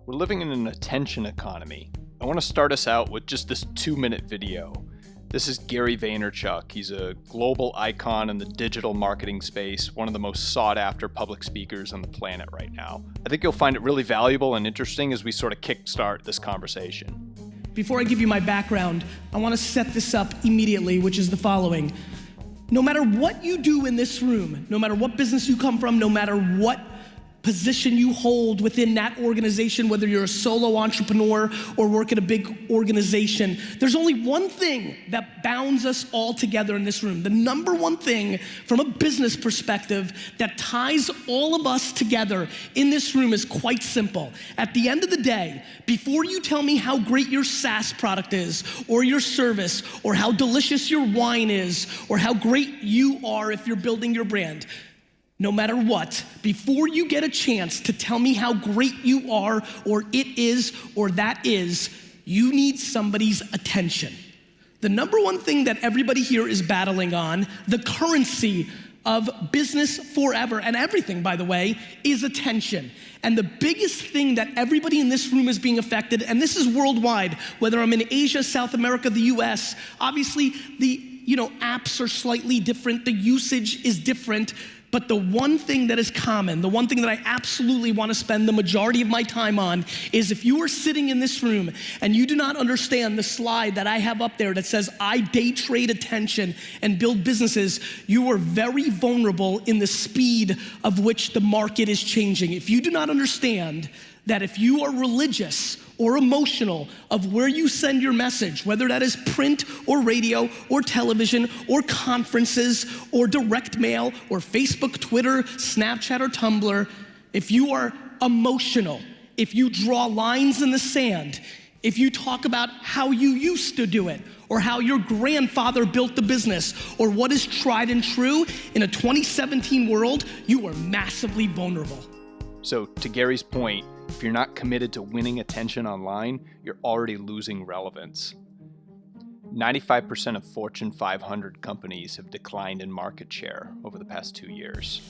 We're living in an attention economy. I want to start us out with just this 2-minute video. This is Gary Vaynerchuk. He's a global icon in the digital marketing space, one of the most sought after public speakers on the planet right now. I think you'll find it really valuable and interesting as we sort of kickstart this conversation. Before I give you my background, I want to set this up immediately, which is the following. No matter what you do in this room, no matter what business you come from, no matter what position you hold within that organization, whether you're a solo entrepreneur or work at a big organization, there's only one thing that bounds us all together in this room. The number one thing from a business perspective that ties all of us together in this room is quite simple. At the end of the day, before you tell me how great your SaaS product is, or your service, or how delicious your wine is, or how great you are if you're building your brand, no matter what, before you get a chance to tell me how great you are, or it is, or that is, you need somebody's attention. The number one thing that everybody here is battling on, the currency of business forever, and everything, by the way, is attention. And the biggest thing that everybody in this room is being affected, and this is worldwide, whether I'm in Asia, South America, the US, obviously the apps are slightly different, the usage is different, but the one thing that is common, the one thing that I absolutely want to spend the majority of my time on is if you are sitting in this room and you do not understand the slide that I have up there that says, I day trade attention and build businesses, you are very vulnerable in the speed of which the market is changing. If you do not understand that if you are religious or emotional of where you send your message, whether that is print or radio or television or conferences or direct mail or Facebook, Twitter, Snapchat or Tumblr, if you are emotional, if you draw lines in the sand, if you talk about how you used to do it or how your grandfather built the business or what is tried and true in a 2017 world, you are massively vulnerable. So to Gary's point, if you're not committed to winning attention online, you're already losing relevance. 95% of Fortune 500 companies have declined in market share over the past 2 years.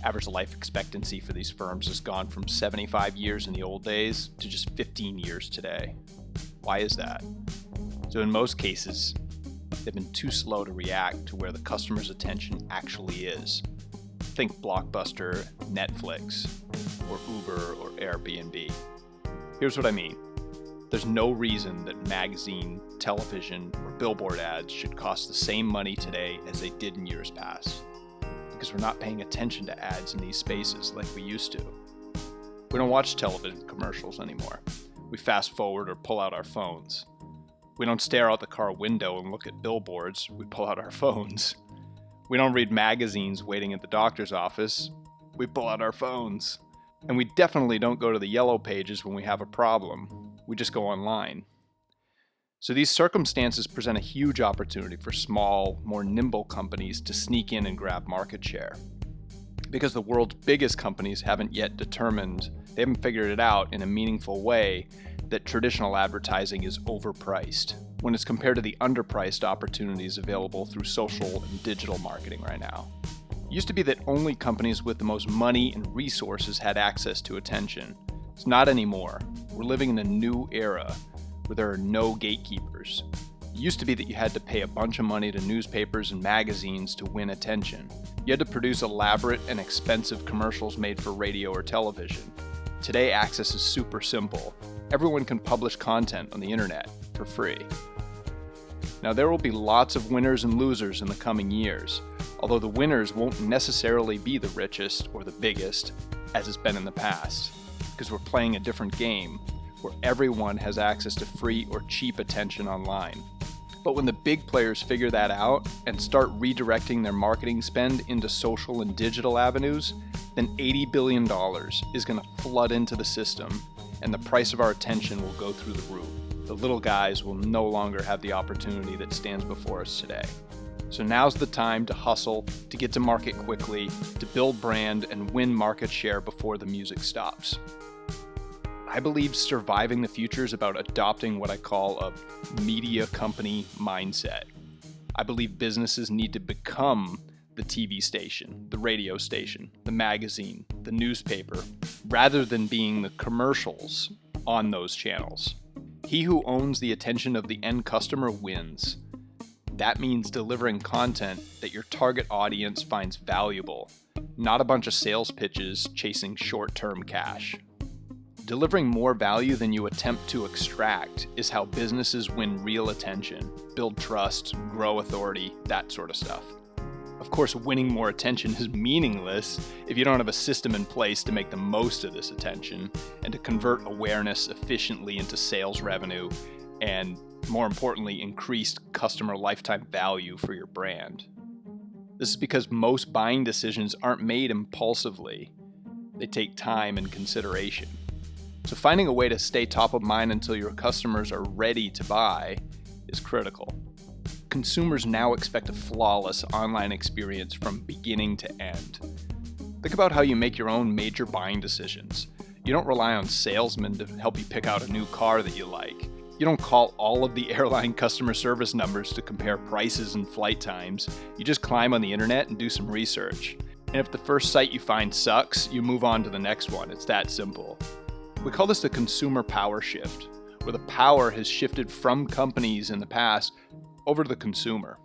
Average life expectancy for these firms has gone from 75 years in the old days to just 15 years today. Why is that? So in most cases, they've been too slow to react to where the customer's attention actually is. Think Blockbuster, Netflix, or Uber, or Airbnb. Here's what I mean. There's no reason that magazine, television, or billboard ads should cost the same money today as they did in years past. Because we're not paying attention to ads in these spaces like we used to. We don't watch television commercials anymore. We fast forward or pull out our phones. We don't stare out the car window and look at billboards. We pull out our phones. We don't read magazines waiting at the doctor's office. We pull out our phones. And we definitely don't go to the yellow pages when we have a problem. We just go online. So these circumstances present a huge opportunity for small, more nimble companies to sneak in and grab market share. Because the world's biggest companies haven't yet determined, they haven't figured it out in a meaningful way that traditional advertising is overpriced when it's compared to the underpriced opportunities available through social and digital marketing right now. It used to be that only companies with the most money and resources had access to attention. It's not anymore. We're living in a new era where there are no gatekeepers. It used to be that you had to pay a bunch of money to newspapers and magazines to win attention. You had to produce elaborate and expensive commercials made for radio or television. Today, access is super simple. Everyone can publish content on the internet for free. Now, there will be lots of winners and losers in the coming years, although the winners won't necessarily be the richest or the biggest, as it's been in the past, because we're playing a different game where everyone has access to free or cheap attention online. But when the big players figure that out and start redirecting their marketing spend into social and digital avenues, then $80 billion is going to flood into the system, and the price of our attention will go through the roof. The little guys will no longer have the opportunity that stands before us today. So now's the time to hustle, to get to market quickly, to build brand and win market share before the music stops. I believe surviving the future is about adopting what I call a media company mindset. I believe businesses need to become the TV station, the radio station, the magazine, the newspaper, rather than being the commercials on those channels. He who owns the attention of the end customer wins. That means delivering content that your target audience finds valuable, not a bunch of sales pitches chasing short-term cash. Delivering more value than you attempt to extract is how businesses win real attention, build trust, grow authority, that sort of stuff. Of course, winning more attention is meaningless if you don't have a system in place to make the most of this attention and to convert awareness efficiently into sales revenue and, more importantly, increased customer lifetime value for your brand. This is because most buying decisions aren't made impulsively. They take time and consideration. So finding a way to stay top of mind until your customers are ready to buy is critical. Consumers now expect a flawless online experience from beginning to end. Think about how you make your own major buying decisions. You don't rely on salesmen to help you pick out a new car that you like. You don't call all of the airline customer service numbers to compare prices and flight times. You just climb on the internet and do some research. And if the first site you find sucks, you move on to the next one. It's that simple. We call this the consumer power shift, where the power has shifted from companies in the past over to the consumer.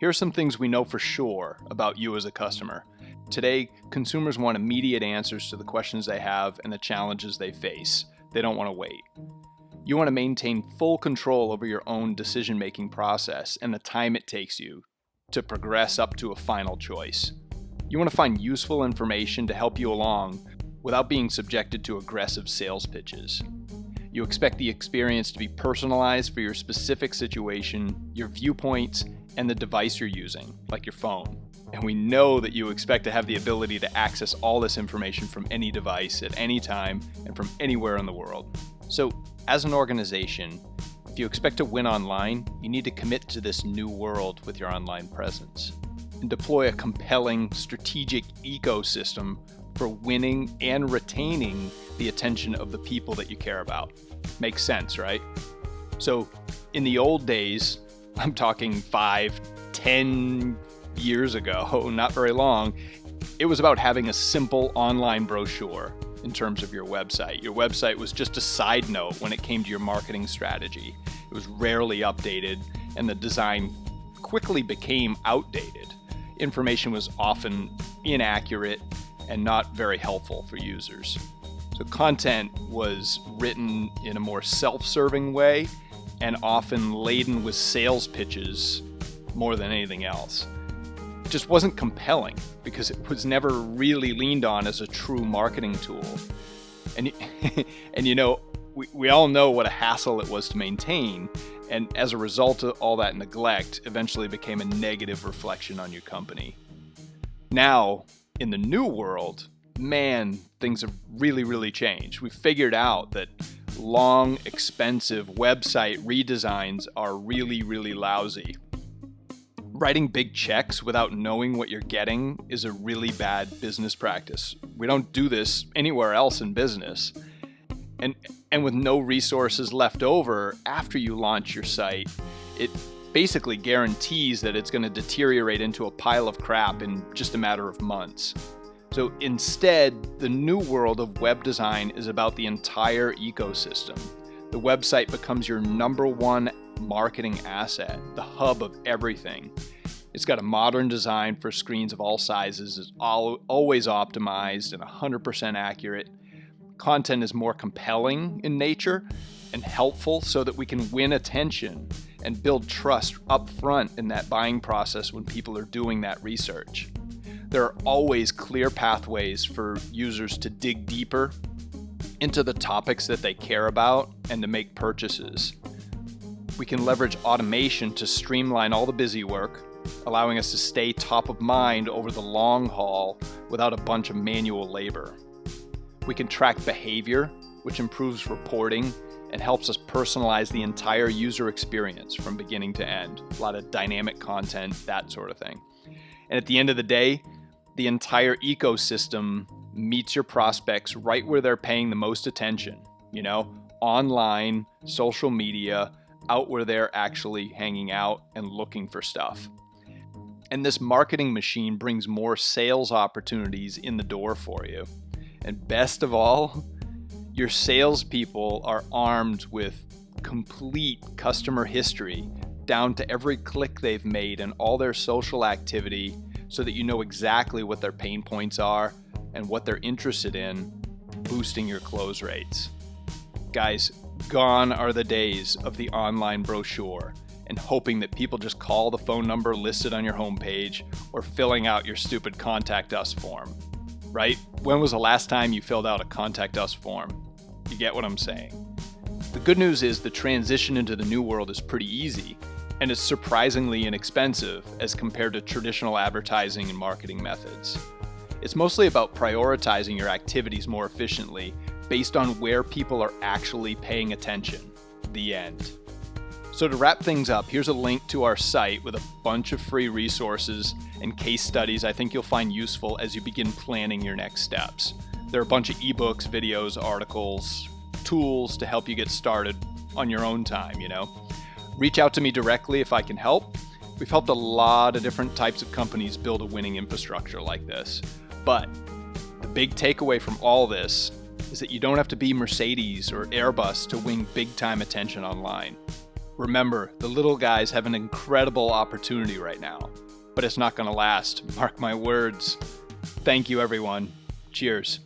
Here are some things we know for sure about you as a customer. Today, consumers want immediate answers to the questions they have and the challenges they face. They don't want to wait. You want to maintain full control over your own decision-making process and the time it takes you to progress up to a final choice. You want to find useful information to help you along without being subjected to aggressive sales pitches. You expect the experience to be personalized for your specific situation, your viewpoints, and the device you're using, like your phone. And we know that you expect to have the ability to access all this information from any device at any time and from anywhere in the world. So, as an organization, if you expect to win online, you need to commit to this new world with your online presence and deploy a compelling strategic ecosystem for winning and retaining the attention of the people that you care about. Makes sense, right? So in the old days, I'm talking 5, 10 years ago, not very long, it was about having a simple online brochure in terms of your website. Your website was just a side note when it came to your marketing strategy. It was rarely updated, and the design quickly became outdated. Information was often inaccurate and not very helpful for users. So content was written in a more self-serving way and often laden with sales pitches more than anything else. It just wasn't compelling because it was never really leaned on as a true marketing tool. And you know, we all know what a hassle it was to maintain, and as a result of all that neglect, eventually became a negative reflection on your company. Now, in the new world, man, things have really changed. We've figured out that long, expensive website redesigns are really lousy. Writing big checks without knowing what you're getting is a really bad business practice. We don't do this anywhere else in business. And with no resources left over after you launch your site, it basically guarantees that it's going to deteriorate into a pile of crap in just a matter of months. So instead, the new world of web design is about the entire ecosystem. The website becomes your number one marketing asset, the hub of everything. It's got a modern design for screens of all sizes, is always optimized and 100% accurate. Content is more compelling in nature and helpful so that we can win attention and build trust up front in that buying process when people are doing that research. There are always clear pathways for users to dig deeper into the topics that they care about and to make purchases. We can leverage automation to streamline all the busy work, allowing us to stay top of mind over the long haul without a bunch of manual labor. We can track behavior, which improves reporting and helps us personalize the entire user experience from beginning to end. A lot of dynamic content, that sort of thing. And at the end of the day, the entire ecosystem meets your prospects right where they're paying the most attention. You know, online, social media, out where they're actually hanging out and looking for stuff. And this marketing machine brings more sales opportunities in the door for you. And best of all, Your salespeople are armed with complete customer history down to every click they've made and all their social activity so that you know exactly what their pain points are and what they're interested in, boosting your close rates. Guys, gone are the days of the online brochure and hoping that people just call the phone number listed on your homepage or filling out your stupid Contact Us form, right? When was the last time you filled out a Contact Us form? You get what I'm saying? The good news is the transition into the new world is pretty easy, and it's surprisingly inexpensive as compared to traditional advertising and marketing methods. It's mostly about prioritizing your activities more efficiently based on where people are actually paying attention. The end. So to wrap things up, here's a link to our site with a bunch of free resources and case studies I think you'll find useful as you begin planning your next steps. There are a bunch of ebooks, videos, articles, tools to help you get started on your own time, Reach out to me directly if I can help. We've helped a lot of different types of companies build a winning infrastructure like this. But the big takeaway from all this is that you don't have to be Mercedes or Airbus to win big-time attention online. Remember, the little guys have an incredible opportunity right now, but it's not going to last. Mark my words. Thank you, everyone. Cheers.